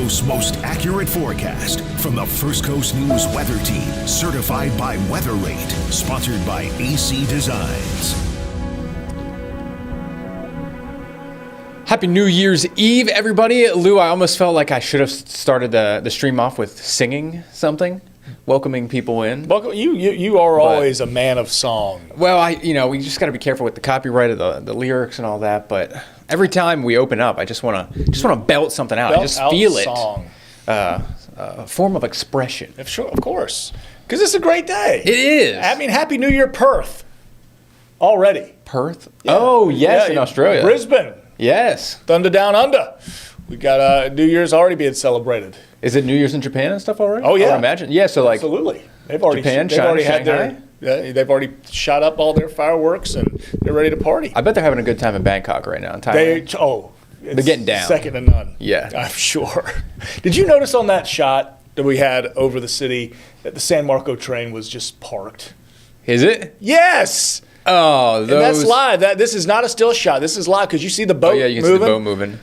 Coast's most accurate forecast from the First Coast News Weather Team, certified by WeatherRate, sponsored by AC Designs. Happy New Year's Eve, everybody. Lou, I almost felt like I should have started the stream off with singing something, welcoming people in. Welcome. You are always a man of song. Well, we just got to be careful with the copyright of the lyrics and all that. But every time we open up, I just want to belt something out. I just feel it. Song. A form of expression. Sure, of course, because it's a great day. It is. I mean, Happy New Year, Perth. Already. Perth? Yeah. Oh, yes, in Australia. Brisbane. Yes. Thunder Down Under. We got New Year's already being celebrated. Is it New Year's in Japan and stuff already? Oh, yeah. I would imagine. Yeah, so like. Absolutely. They've already Shanghai? They've already shot up all their fireworks and they're ready to party. I bet they're having a good time in Bangkok right now in Thailand. They're getting down. Second to none. Yeah. I'm sure. Did you notice on that shot that we had over the city that the San Marco train was just parked? Is it? Yes. Oh, And that's live. This is not a still shot. This is live because you see the boat moving. Oh, yeah, you can see the boat moving.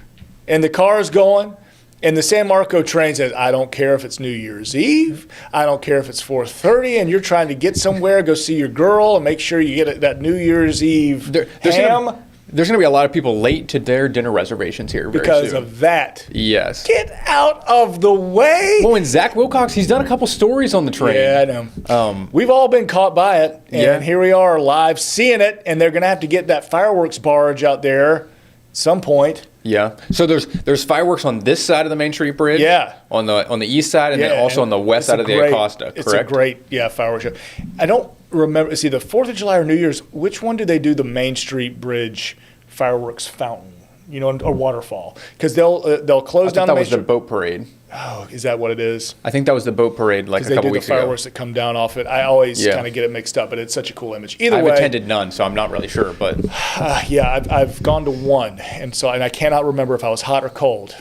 And the car is going. And the San Marco train says, I don't care if it's New Year's Eve. I don't care if it's 4:30 and you're trying to get somewhere, go see your girl, and make sure you get that New Year's Eve ham. There's going to be a lot of people late to their dinner reservations here very because soon. of that. Yes. Get out of the way. Well, and Zach Wilcox, he's done a couple stories on the train. Yeah, I know. We've all been caught by it, and here we are live seeing it, and they're going to have to get that fireworks barge out there at some point. Yeah. So there's fireworks on this side of the Main Street Bridge. Yeah. On the east side, and then also on the west side of the Acosta. Correct. It's a great fireworks show. I don't remember. See, the 4th of July or New Year's. Which one do they do the Main Street Bridge fireworks fountain? A waterfall, because they'll close down. That was the boat parade. Oh, is that what it is? I think that was the boat parade like a couple weeks ago. They do the fireworks that come down off it. I always kind of get it mixed up, but it's such a cool image. Either way, I've attended none, so I'm not really sure. But I've gone to one, and I cannot remember if I was hot or cold.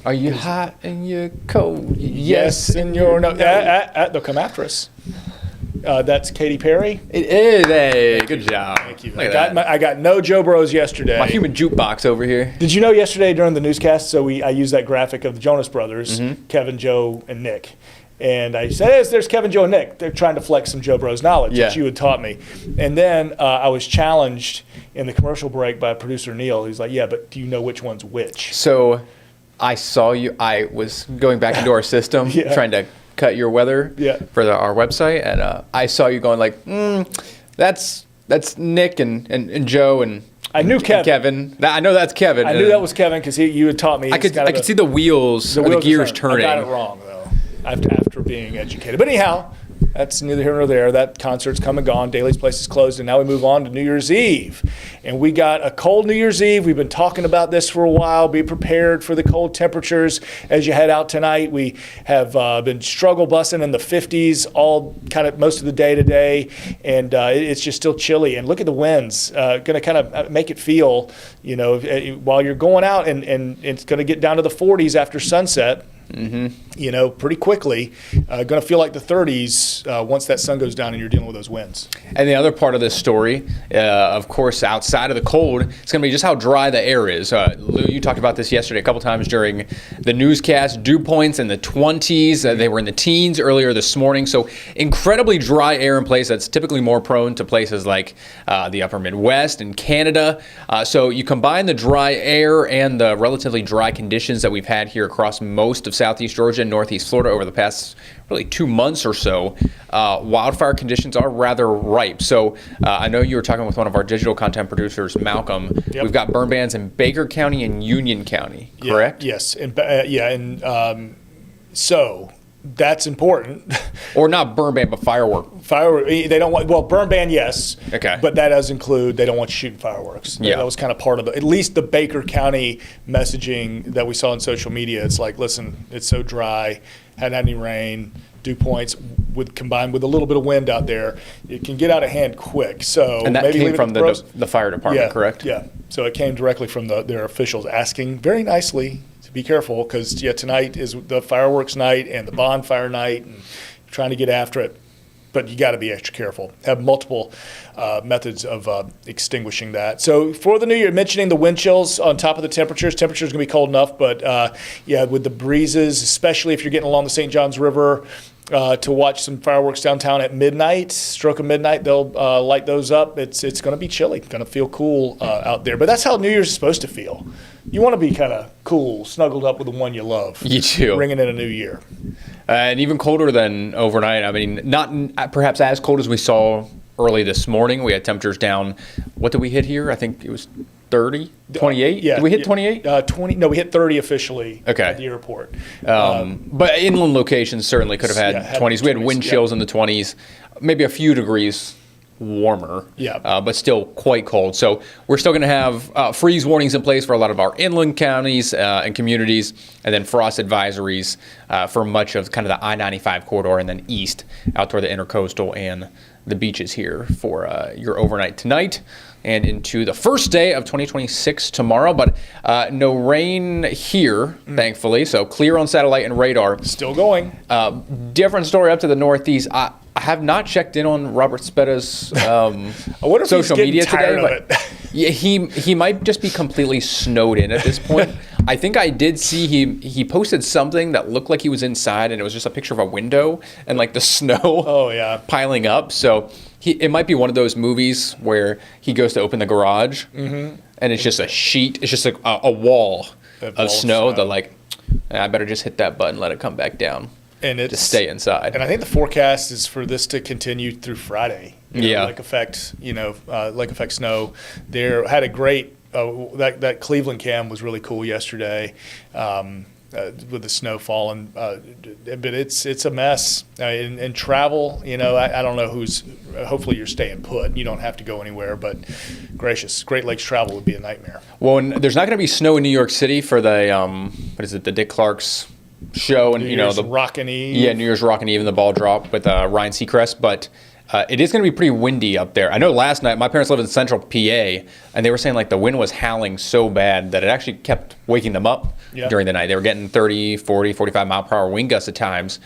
Are you hot and you're cold? Yes, and you're no. They'll come after us. That's Katy Perry. It is. Hey, good job. Thank you. I got no Joe Bros yesterday. My human jukebox over here. Did you know yesterday during the newscast? So I used that graphic of the Jonas Brothers, Kevin, Joe, and Nick, and I said, "Hey, there's Kevin, Joe, and Nick. They're trying to flex some Joe Bros knowledge that you had taught me." And then I was challenged in the commercial break by producer Neil. He's like, "Yeah, but do you know which one's which?" So I saw you. I was going back into our system trying to cut your weather for our website, and I saw you going like, that's Nick and Joe and I knew Kevin. I know that's Kevin. I knew that was Kevin because you had taught me. I could see the wheels or the gears turning. I got it wrong though, after being educated. But anyhow, that's neither here nor there. That concert's come and gone. Daly's Place is closed, and now we move on to New Year's Eve. And we got a cold New Year's Eve. We've been talking about this for a while. Be prepared for the cold temperatures as you head out tonight. We have been struggle busing in the 50s all kind of most of the day today, and it's just still chilly. And look at the winds. Going to kind of make it feel, while you're going out, and it's going to get down to the 40s after sunset. Pretty quickly. Going to feel like the 30s once that sun goes down and you're dealing with those winds. And the other part of this story, of course, outside of the cold, it's going to be just how dry the air is. Lou, you talked about this yesterday a couple times during the newscast. Dew points in the 20s. They were in the teens earlier this morning. So incredibly dry air in place that's typically more prone to places like the upper Midwest and Canada. So you combine the dry air and the relatively dry conditions that we've had here across most of Southeast Georgia and Northeast Florida over the past really 2 months or so, wildfire conditions are rather ripe. So I know you were talking with one of our digital content producers, Malcolm. Yep. We've got burn bans in Baker County and Union County, correct? Yes. So that's important. Or not burn ban, but firework. They don't want, burn ban, yes. Okay. But that does include, they don't want you shooting fireworks. Yeah. That was kind of part of at least the Baker County messaging that we saw on social media. It's like, listen, it's so dry, hadn't had any rain, dew points combined with a little bit of wind out there, it can get out of hand quick. So and that maybe came from the fire department, correct? Yeah. So it came directly from their officials asking very nicely to be careful because tonight is the fireworks night and the bonfire night and trying to get after it. but you got to be extra careful. Have multiple methods of extinguishing that. So for the new year, mentioning the wind chills on top of the temperatures going to be cold enough, but yeah, with the breezes, especially if you're getting along the St. Johns River, to watch some fireworks downtown at midnight, stroke of midnight, they'll light those up. It's going to be chilly, going to feel cool out there. But that's how New Year's is supposed to feel. You want to be kind of cool, snuggled up with the one you love. You do. Bringing in a new year. And even colder than overnight. I mean, not perhaps as cold as we saw early this morning. We had temperatures down. What did we hit here? I think it was 30, 28? Yeah. Did we hit 28? 20. No, we hit 30 officially Okay. at the airport. But inland locations certainly could have had 20s. We had wind 20s, chills in the 20s, maybe a few degrees warmer, but still quite cold. So we're still going to have freeze warnings in place for a lot of our inland counties and communities, and then frost advisories for much of kind of the I-95 corridor and then east out toward the intercoastal and the beaches here for your overnight tonight and into the first day of 2026 tomorrow. But no rain here, thankfully, so clear on satellite and radar. Still going. Different story up to the northeast. I have not checked in on Robert Spetta's I wonder if social he's media tired today, of but yeah, he might just be completely snowed in at this point. I think I did see he posted something that looked like he was inside, and it was just a picture of a window and like the snow piling up. So it might be one of those movies where he goes to open the garage and it's just a sheet, it's just a wall of snow. That like, I better just hit that button, let it come back down. And it's to stay inside. And I think the forecast is for this to continue through Friday. Lake effect snow. There had a great that Cleveland cam was really cool yesterday with the snow falling. But it's a mess. And travel, I don't know who's. Hopefully you're staying put. You don't have to go anywhere. But gracious, Great Lakes travel would be a nightmare. Well, and there's not going to be snow in New York City for the the Dick Clark's show and New Year's Rockin' Eve. Yeah, New Year's Rockin' Eve and the ball drop with Ryan Seacrest, but it is going to be pretty windy up there. I know last night my parents live in central PA, and they were saying like the wind was howling so bad that it actually kept waking them up during the night. They were getting 30, 40, 45 mile per hour wind gusts at times.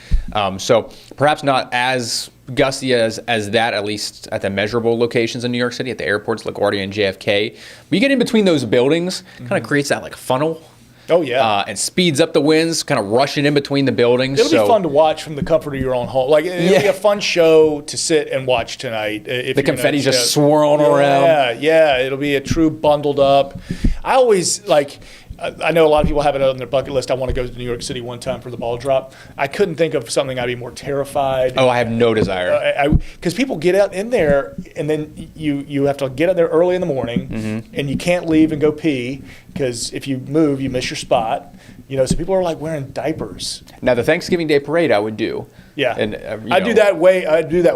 So perhaps not as gusty as that, at least at the measurable locations in New York City, at the airports, LaGuardia and JFK. But you get in between those buildings, kind of creates that like funnel. Oh, yeah. And speeds up the winds, kind of rushing in between the buildings. It'll be fun to watch from the comfort of your own home. Like, it'll be a fun show to sit and watch tonight. If the confetti's just swirling around. Yeah, it'll be a true bundled up. I always, I know a lot of people have it on their bucket list. I want to go to New York City one time for the ball drop. I couldn't think of something I'd be more terrified. Oh, I have no desire. Because people get out in there, and then you have to get out there early in the morning, and you can't leave and go pee, because if you move, you miss your spot. So people are like wearing diapers. Now, the Thanksgiving Day parade I would do. Yeah, and I do that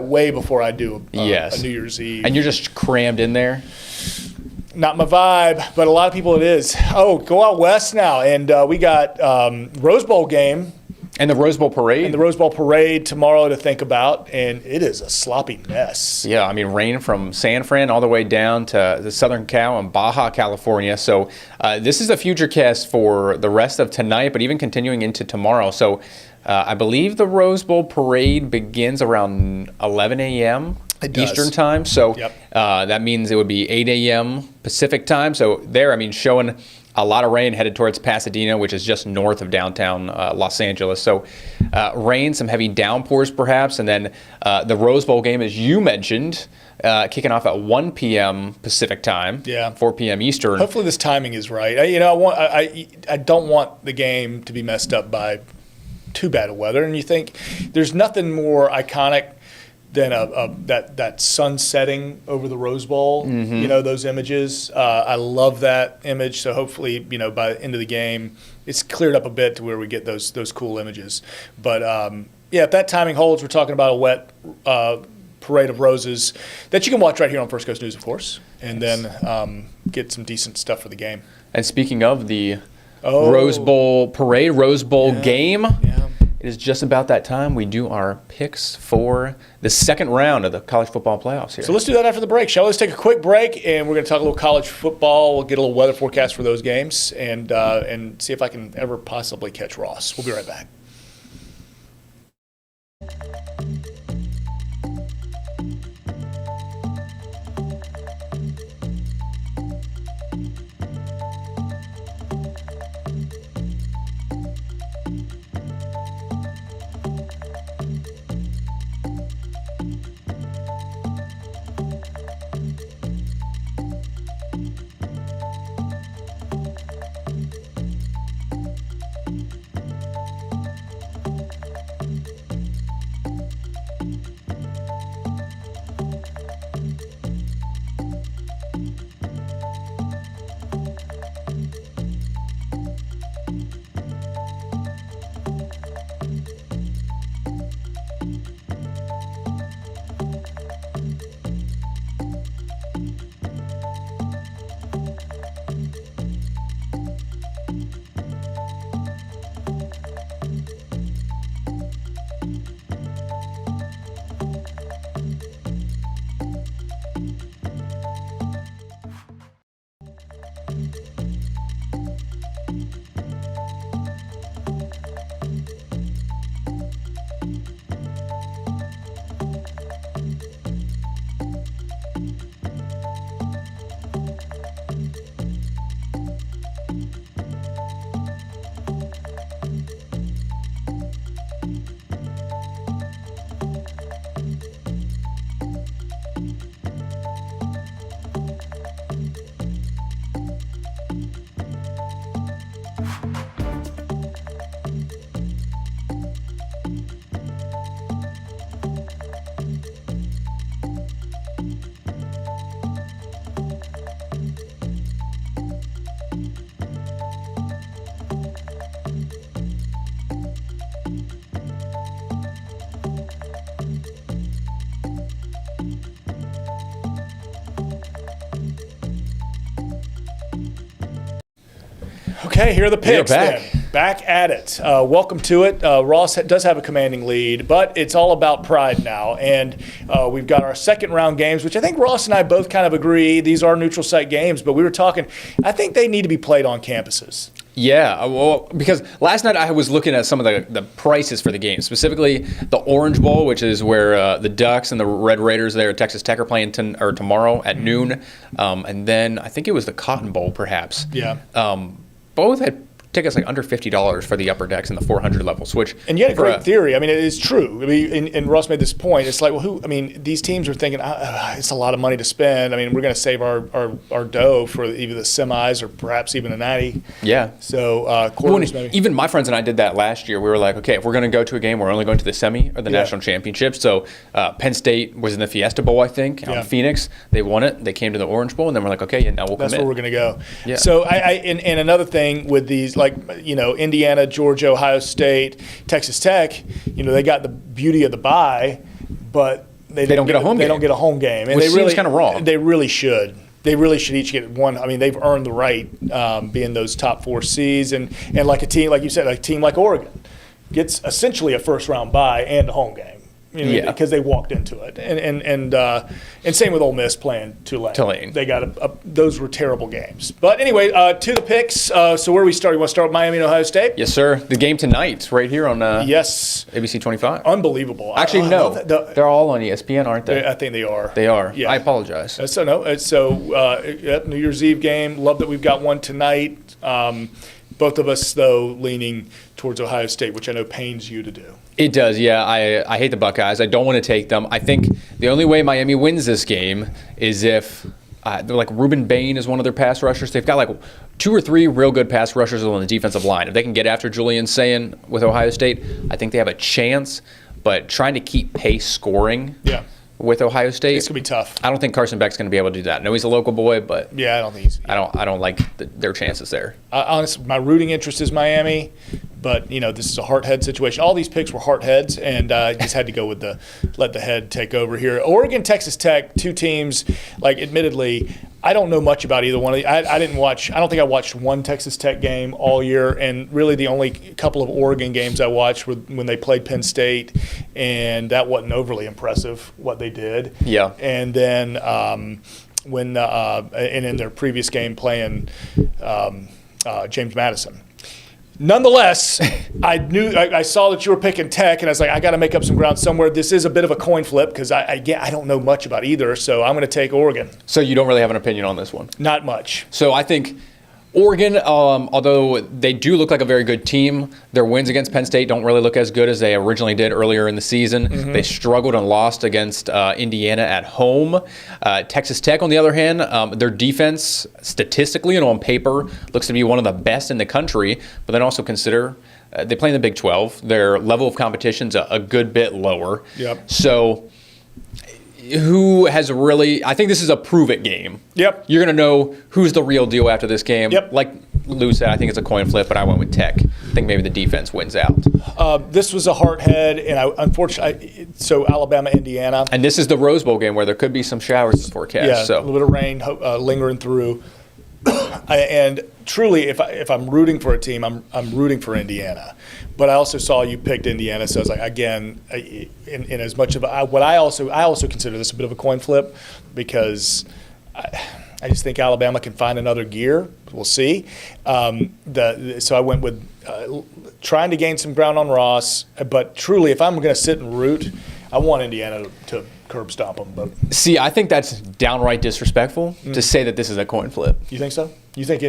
way before I do a New Year's Eve. And you're just crammed in there. Not my vibe, but a lot of people it is. Oh, go out west now, and we got Rose Bowl game. And the Rose Bowl parade. And the Rose Bowl parade tomorrow to think about, and it is a sloppy mess. Yeah, I mean, rain from San Fran all the way down to the Southern Cal and Baja California. So this is a future cast for the rest of tonight, but even continuing into tomorrow. So I believe the Rose Bowl parade begins around 11 a.m. Eastern time. So that means it would be 8 a.m. Pacific time. So there, I mean, showing a lot of rain headed towards Pasadena, which is just north of downtown Los Angeles. So rain, some heavy downpours perhaps. And then the Rose Bowl game, as you mentioned, kicking off at 1 p.m. Pacific time, 4 p.m. Eastern. Hopefully this timing is right. I don't want the game to be messed up by too bad of weather. And you think there's nothing more iconic than that sun setting over the Rose Bowl. Those images. I love that image. So hopefully, by the end of the game, it's cleared up a bit to where we get those cool images. But if that timing holds, we're talking about a wet parade of roses that you can watch right here on First Coast News, of course, and then get some decent stuff for the game. And speaking of the Rose Bowl parade, Rose Bowl game. It is just about that time. We do our picks for the second round of the college football playoffs here. So let's do that after the break, shall we? Let's take a quick break, and we're going to talk a little college football. We'll get a little weather forecast for those games, and see if I can ever possibly catch Ross. We'll be right back. Okay, here are the picks. back. Then. Back at it. Welcome to it. Ross does have a commanding lead, but it's all about pride now. And we've got our second round games, which I think Ross and I both kind of agree these are neutral site games, but we were talking, I think they need to be played on campuses. Yeah, well, because last night I was looking at some of the prices for the game, specifically the Orange Bowl, which is where the Ducks and the Red Raiders there at Texas Tech are playing tomorrow at noon. And then I think it was the Cotton Bowl, perhaps. Yeah. Both had tickets like under $50 for the upper decks and the 400 levels, which and you had a great theory. I mean, it is true. I mean, and Ross made this point. It's like, well, these teams are thinking it's a lot of money to spend. I mean, we're going to save our dough for either the semis or perhaps even a natty. Yeah. So quarters maybe. Even my friends and I did that last year. We were like, okay, if we're going to go to a game, we're only going to the semi or the national championship. So Penn State was in the Fiesta Bowl, I think, out in Phoenix. They won it. They came to the Orange Bowl, and then we're like, okay, now we'll commit. That's where we're going to go. Yeah. So and another thing with these, like, Indiana, Georgia, Ohio State, Texas Tech, they got the beauty of the bye, but they don't get a home game. They don't get a home game, and which seems kind of wrong. They really should. They really should each get one. I mean, they've earned the right being those top 4 seeds, and like a team, like you said, like a team like Oregon gets essentially a first round bye and a home game. Because they walked into it, and same with Ole Miss playing Tulane. They got those were terrible games. But anyway, to the picks. So where do we start? You want to start with Miami and Ohio State? Yes, sir. The game tonight, right here on ABC 25. Unbelievable. Actually, no, they're all on ESPN, aren't they? I think they are. They are. Yeah. I apologize. New Year's Eve game. Love that we've got one tonight. Both of us, though, leaning towards Ohio State, which I know pains you to do. It does, yeah. I hate the Buckeyes. I don't want to take them. I think the only way Miami wins this game is if Ruben Bain is one of their pass rushers. They've got like 2 or 3 real good pass rushers on the defensive line. If they can get after Julian Sayin with Ohio State, I think they have a chance. But trying to keep pace scoring with Ohio State, it's gonna be tough. I don't think Carson Beck's gonna be able to do that. I know he's a local boy, but yeah, I don't think he's. I don't like their chances there. Honestly, my rooting interest is Miami, but this is a heart head situation. All these picks were heart heads, and I just had to go with let the head take over here. Oregon, Texas Tech, 2 teams. Like, admittedly, I don't know much about either one of these. I didn't watch. I don't think I watched one Texas Tech game all year, and really the only couple of Oregon games I watched were when they played Penn State, and that wasn't overly impressive what they did. Yeah. And then when and in their previous game playing James Madison. Nonetheless, I saw that you were picking Tech, and I was like, I got to make up some ground somewhere. This is a bit of a coin flip because I don't know much about either, so I'm going to take Oregon. So you don't really have an opinion on this one? Not much. So I think Oregon, although they do look like a very good team, their wins against Penn State don't really look as good as they originally did earlier in the season. Mm-hmm. They struggled and lost against Indiana at home. Texas Tech, on the other hand, their defense, statistically and on paper, looks to be one of the best in the country, but then also consider they play in the Big 12. Their level of competition's a good bit lower. Yep. So who has really – I think this is a prove-it game. Yep. You're going to know who's the real deal after this game. Yep. Like Lou said, I think it's a coin flip, but I went with Tech. I think maybe the defense wins out. This was a heart head, and unfortunately, so Alabama, Indiana. And this is the Rose Bowl game where there could be some showers in the forecast. Yeah, so a little bit of rain lingering through. And truly, if I'm rooting for a team, I'm rooting for Indiana. But I also saw you picked Indiana, so I was like, again, in as much of what I also consider this a bit of a coin flip because I just think Alabama can find another gear. We'll see. So I went with trying to gain some ground on Ross. But truly, if I'm going to sit and root, I want Indiana to curb stomp them. But see, I think that's downright disrespectful to say that this is a coin flip. You think so? You think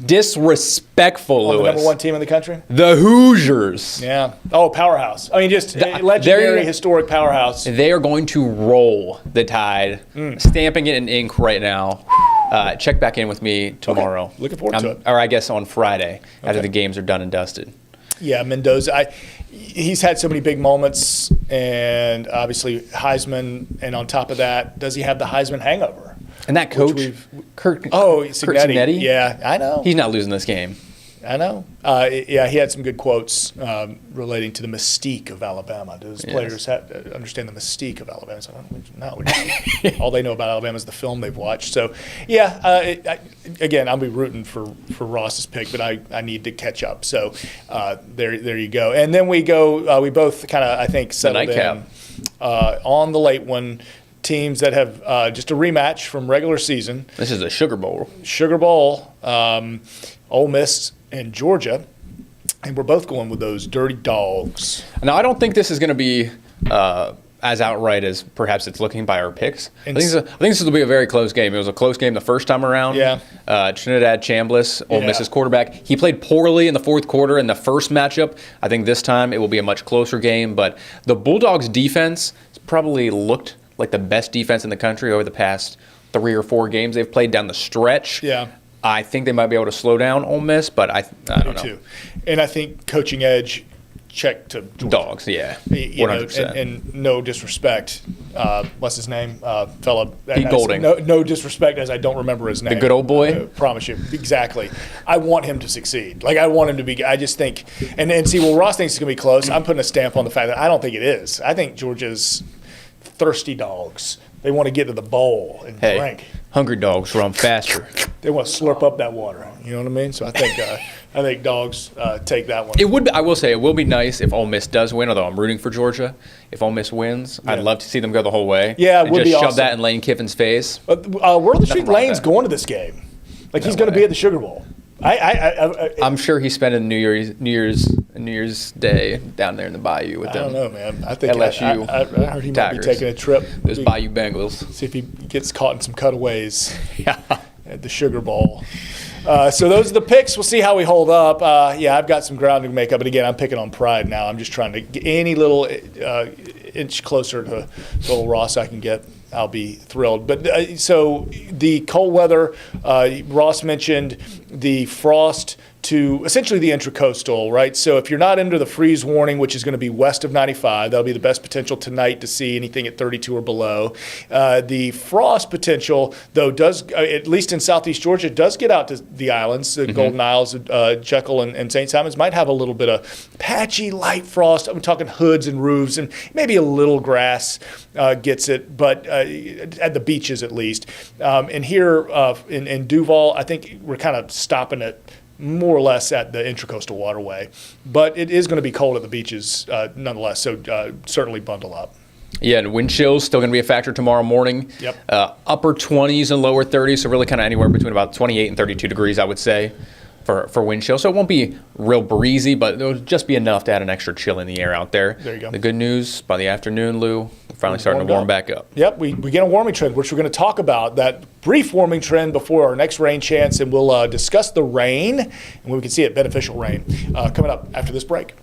disrespectful, on Louis? the number 1 team in the country? The Hoosiers. Yeah. Oh, powerhouse. I mean, just legendary, historic powerhouse. They are going to roll the Tide, stamping it in ink right now. Check back in with me tomorrow. Okay. Looking forward to it. Or I guess on Friday after the games are done and dusted. Yeah, Mendoza. He's had so many big moments, and obviously Heisman. And on top of that, does he have the Heisman hangover? And that coach, Curt Cignetti. Cignetti? Yeah, I know. He's not losing this game. I know. Yeah, he had some good quotes relating to the mystique of Alabama. Do those players understand the mystique of Alabama? So, no. All they know about Alabama is the film they've watched. So, yeah, again, I'll be rooting for Ross's pick, but I need to catch up. So there you go. And then we both kind of, I think, settled in on the late one. Teams that have just a rematch from regular season. This is a Sugar Bowl. Sugar Bowl, Ole Miss and Georgia, and we're both going with those Dirty Dogs. Now, I don't think this is going to be as outright as perhaps it's looking by our picks. I think this will be a very close game. It was a close game the first time around. Yeah. Trinidad Chambliss, Ole Miss's quarterback, he played poorly in the fourth quarter in the first matchup. I think this time it will be a much closer game, but the Bulldogs' defense probably looked like the best defense in the country over the past 3 or 4 games they've played down the stretch. Yeah. I think they might be able to slow down Ole Miss, but I don't know. Too. And I think coaching edge, check to Georgia. Dogs, yeah, 100%. And no disrespect, what's his name, fella? Pete Golding. No disrespect, as I don't remember his name. The good old boy. I promise you, exactly. I want him to succeed. Like I want him to be. I just think, and see, well, Ross thinks it's gonna be close. I'm putting a stamp on the fact that I don't think it is. I think Georgia's thirsty dogs. They want to get to the bowl and drink. Hungry dogs run faster. They want to slurp up that water. You know what I mean? So I think dogs take that one. It would. I will say it will be nice if Ole Miss does win. Although I'm rooting for Georgia. If Ole Miss wins, I'd love to see them go the whole way. Yeah, it and would just be shove awesome. that in Lane Kiffin's face. Worthy Street Lane's going to this game. Like he's going to be at the Sugar Bowl. I'm sure he's spending New Year's Day down there in the Bayou with them. I don't know, man. I think LSU. I heard he might be taking a trip. Those Bayou Bengals. See if he gets caught in some cutaways at the Sugar Bowl. So those are the picks. We'll see how we hold up. I've got some ground to make up. But again, I'm picking on pride now. I'm just trying to get any little inch closer to old Ross I can get. I'll be thrilled. But so the cold weather, Ross mentioned the frost to essentially the intracoastal, right? So if you're not under the freeze warning, which is going to be west of 95, that'll be the best potential tonight to see anything at 32 or below. The frost potential, though, does, at least in southeast Georgia, does get out to the islands, the Golden Isles, Jekyll and St. Simons might have a little bit of patchy light frost. I'm talking hoods and roofs, and maybe a little grass gets it, but at the beaches at least. And here in Duval, I think we're kind of stopping it more or less at the intracoastal waterway. But it is going to be cold at the beaches nonetheless, so certainly bundle up. Yeah, and wind chill's still going to be a factor tomorrow morning. Yep. Upper 20s and lower 30s, so really kind of anywhere between about 28 and 32 degrees, I would say, for wind chill. So it won't be real breezy, but it'll just be enough to add an extra chill in the air out there. There you go. The good news, by the afternoon, Lou, we're finally starting to warm back up. Yep, we get a warming trend, which we're going to talk about, that brief warming trend before our next rain chance, and we'll discuss the rain, and when we can see it, beneficial rain, coming up after this break.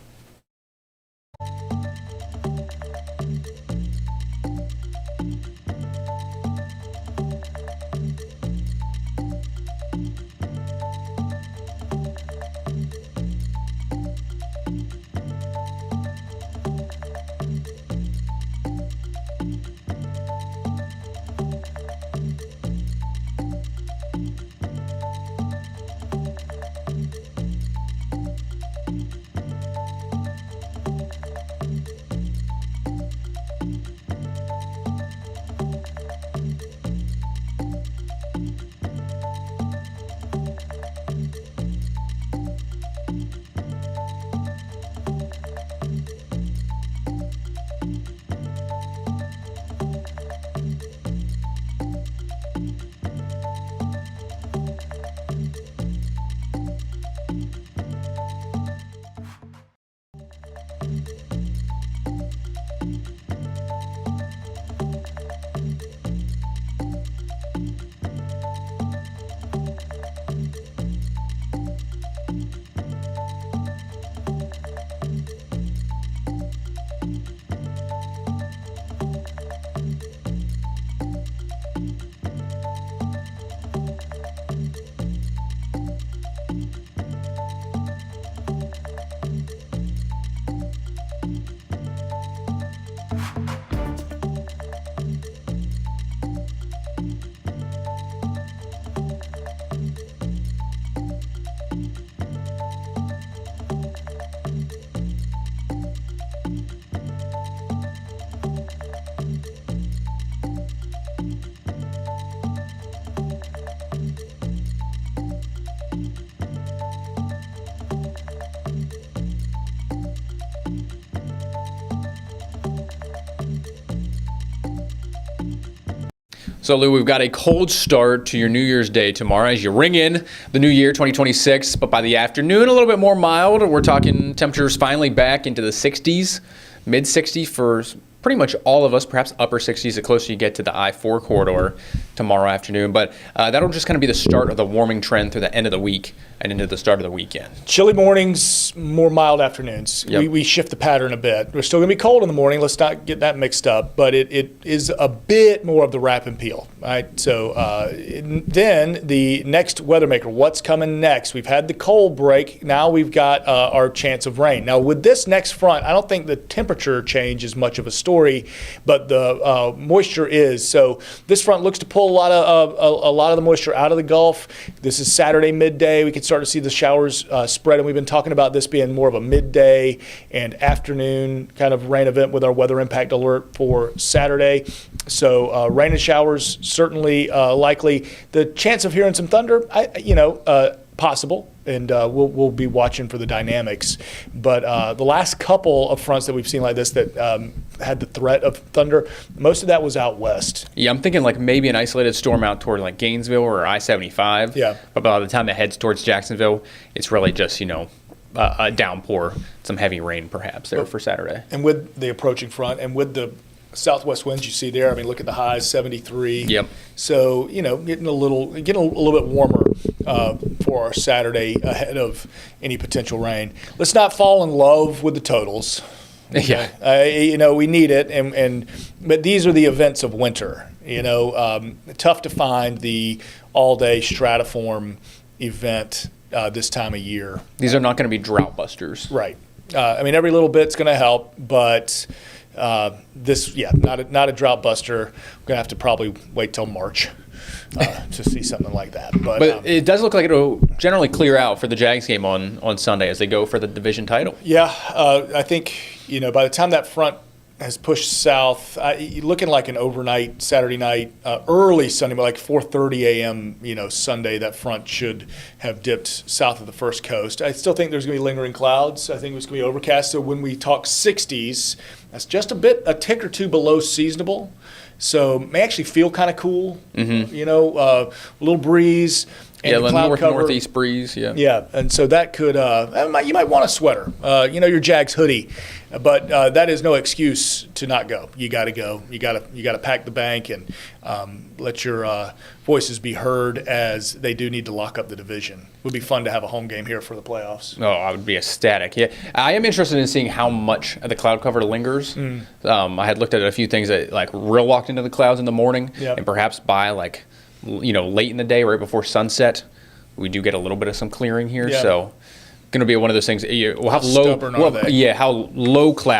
So, Lou, we've got a cold start to your New Year's Day tomorrow as you ring in the new year, 2026. But by the afternoon, a little bit more mild. We're talking temperatures finally back into the 60s, mid-60s for pretty much all of us, perhaps upper 60s the closer you get to the I-4 corridor tomorrow afternoon. But that'll just kind of be the start of the warming trend through the end of the week and into the start of the weekend. Chilly mornings, more mild afternoons. Yep. We shift the pattern a bit. We're still going to be cold in the morning. Let's not get that mixed up. But it is a bit more of the wrap and peel. Right? So then the next weather maker, what's coming next? We've had the cold break. Now we've got our chance of rain. Now with this next front, I don't think the temperature change is much of a story, but the moisture is. So this front looks to pull a lot of the moisture out of the Gulf. This is Saturday midday. We can start to see the showers spread, and we've been talking about this being more of a midday and afternoon kind of rain event with our weather impact alert for Saturday. So rain and showers certainly likely. The chance of hearing some thunder, possible, and we'll be watching for the dynamics. But the last couple of fronts that we've seen like this that had the threat of thunder, most of that was out west. Yeah, I'm thinking like maybe an isolated storm out toward like Gainesville or I-75. Yeah. But by the time it heads towards Jacksonville, it's really just, a downpour, some heavy rain perhaps there for Saturday. And with the approaching front and with the southwest winds you see there, I mean, look at the highs, 73. Yep. So, getting a little bit warmer for our Saturday ahead of any potential rain. Let's not fall in love with the totals. Yeah. We need it, but these are the events of winter. Tough to find the all-day stratiform event this time of year. These are not going to be drought busters. Right. Every little bit's going to help, but not a drought buster. We're going to have to probably wait till March to see something like that. But it does look like it'll generally clear out for the Jags game on Sunday as they go for the division title. Yeah, I think, by the time that front has pushed south, looking like an overnight Saturday night, early Sunday, but like 4:30 a.m. Sunday, that front should have dipped south of the first coast. I still think there's going to be lingering clouds. I think it's going to be overcast. So when we talk 60s, that's just a tick or two below seasonable. So may actually feel kind of cool. Mm-hmm. A little breeze. And the cloud cover. northeast breeze. Yeah. Yeah, and so that could you might want a sweater. Your Jags hoodie, but that is no excuse to not go. You got to go. You got to pack the bank and let your voices be heard as they do need to lock up the division. It would be fun to have a home game here for the playoffs. Oh, I would be ecstatic. Yeah, I am interested in seeing how much of the cloud cover lingers. I had looked at a few things that like real walked into the clouds in the morning, and perhaps by like late in the day, right before sunset, we do get a little bit of some clearing here. Yeah. So, going to be one of those things. We'll have how low cloud